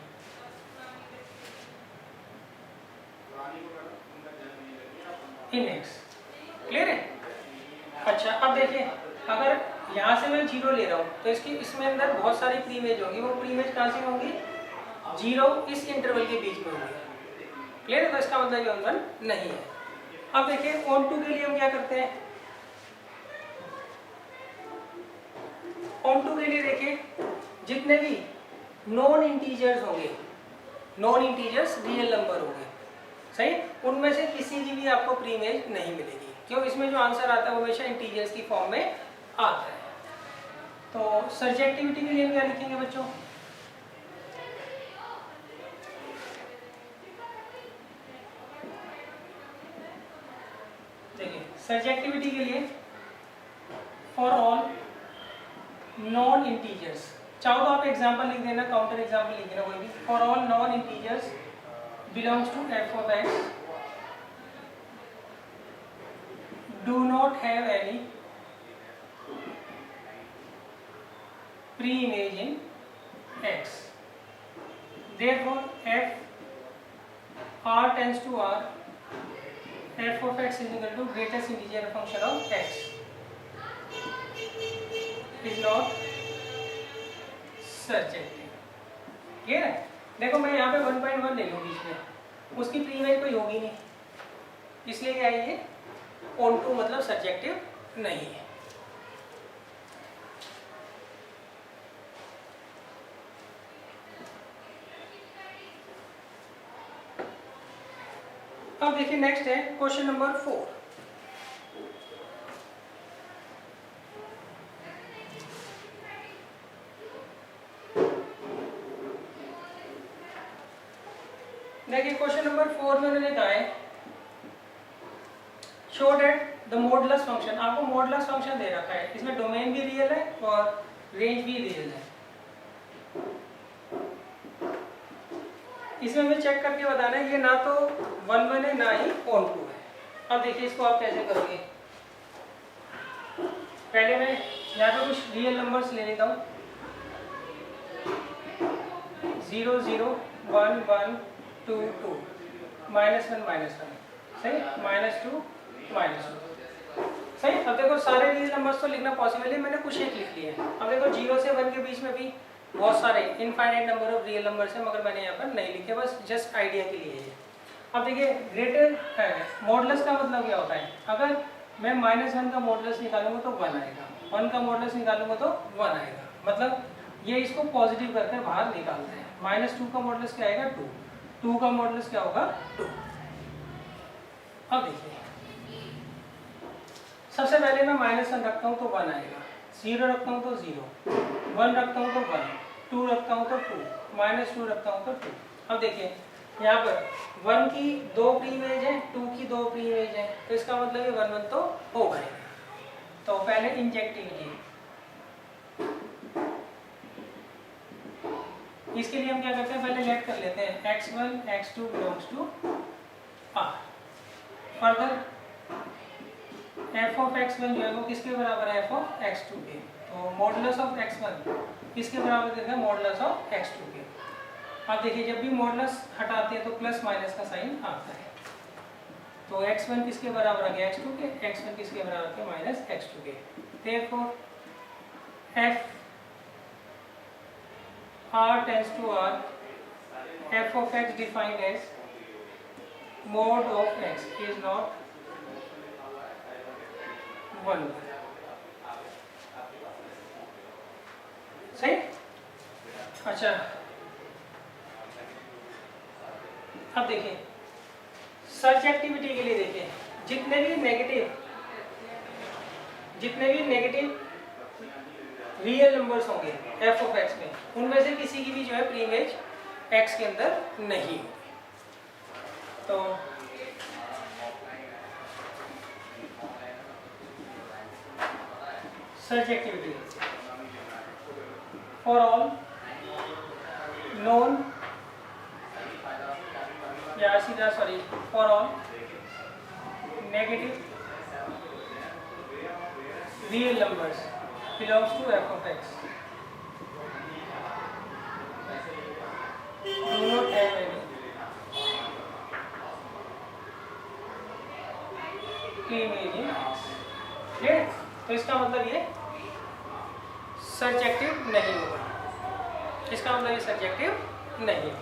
इन x। क्लियर है? अच्छा, अब देखिए, अगर यहाँ से मैं 0 ले रहा हूँ, तो इसकी इसमें अंदर बहुत सारी प्री इमेज होगी। वो प्री इमेज कहाँ से होंगी, 0 इस इंटरवल के बीच में होंगी। क्लियर है? तो इसका मतलब ये 1 नहीं है। अब देखिए, ऑन टू के लिए हम क्या करते हैं, ऑन टू के लिए देखिए, जितने भी नॉन इंटीजर्स होंगे, नॉन इंटीजर्स रियल नंबर होंगे, सही, उनमें से किसी की भी आपको प्री इमेज नहीं मिलेगी। क्यों? इसमें जो आंसर आता है वो हमेशा इंटीजर्स की फॉर्म में आता है। तो सर्जेक्टिविटी के लिए हम क्या लिखेंगे बच्चों, देखिए, सर्जेक्टिविटी के लिए फॉर ऑल नॉन इंटीजर्स, चाहो तो आप एग्जांपल लिख देना, काउंटर एग्जांपल लिख देना कोई भी। For all non integers belongs to f of x do not have any pre image in x, therefore f r tends to r, f of x is equal to greatest integer function of x। Is not surjective. Clear है? देखो मैं यहाँ पे 1.1 ले लूँ बीच में, उसकी pre image कोई होगी नहीं, इसलिए क्या है ये ऑन टू मतलब सर्जेक्टिव नहीं है। अब देखिए नेक्स्ट है क्वेश्चन नंबर 4। देखिए क्वेश्चन नंबर 4 में उन्होंने कहा है show that the modulus function, आपको मॉडुलस फंक्शन दे रखा है, इसमें डोमेन भी रियल है और रेंज भी रियल है। इसमें हमें चेक करके बताना है ये ना तो 1 है ना ही ऑन टू है। अब देखिए इसको आप कैसे करोगे, पहले मैं यहाँ पे कुछ रियल नंबर्स ले लेता हूँ, 0 0 1 1 2 2 -1 -1 सही, -2 -2 सही। अब देखो सारे रियल नंबर्स तो लिखना पॉसिबल है, मैंने कुछ एक लिख लिए हैं। अब देखो 0 से 1 के बीच में भी बहुत सारे infinite number of real numbers हैं, मगर मैंने यहाँ पर नहीं लिखे, बस जस्ट आइडिया के लिए है। अब देखिए ग्रेटर है, मॉडुलस का मतलब क्या होता है, अगर मैं -1 का मॉडुलस निकालूंगा तो 1 आएगा, 1 का मॉडुलस निकालूंगा तो 1 आएगा, मतलब ये इसको पॉजिटिव करके बाहर निकालते हैं। -2 का मॉडुलस क्या आएगा 2, 2 का मॉडुलस क्या होगा 2। अब देखिए सबसे पहले मैं -1 रखता हूँ तो 1 आएगा, 0 रखता हूँ तो 0, 1 रखता हूँ तो 1, 2 रखता हूँ तो 2, -2 रखता हूँ तो 2। अब देखिए यहाँ पर 1 की 2 प्री इमेज है, 2 की 2 प्री इमेज है, तो इसका मतलब ये 1 1 तो होगा ही। तो पहले इंजेक्टिविटी, इसके लिए हम क्या करते हैं, पहले लेट कर लेते हैं x1 x2 belongs to r। Further f of x1 जो है वो किसके बराबर है, f ऑफ x2 के, तो मॉडुलस ऑफ x1 किसके बराबर देते हैं, मॉडुलस ऑफ x2 के। अब देखिए जब भी मॉडुलस हटाते हैं तो प्लस माइनस का साइन आता है, तो x1 किसके बराबर आ गया x2 के, x1 किसके बराबर के माइनस x2 के। Therefore f r tends to r, f of x defined as mod of x is not 1। सही। अच्छा अब देखिए सर्च एक्टिविटी के लिए देखिए जितने भी नेगेटिव रियल नंबर्स होंगे f ऑफ x में, उनमें से किसी की भी जो है प्री इमेज x के अंदर नहीं होगी। तो search activity for all non या सीधा sorry for all negative real numbers belongs to f of x do not have any image in x। Clear? तो इसका मतलब ये सर्च एक्टिव नहीं होगा, इसका मतलब ये सर्च एक्टिव नहीं है।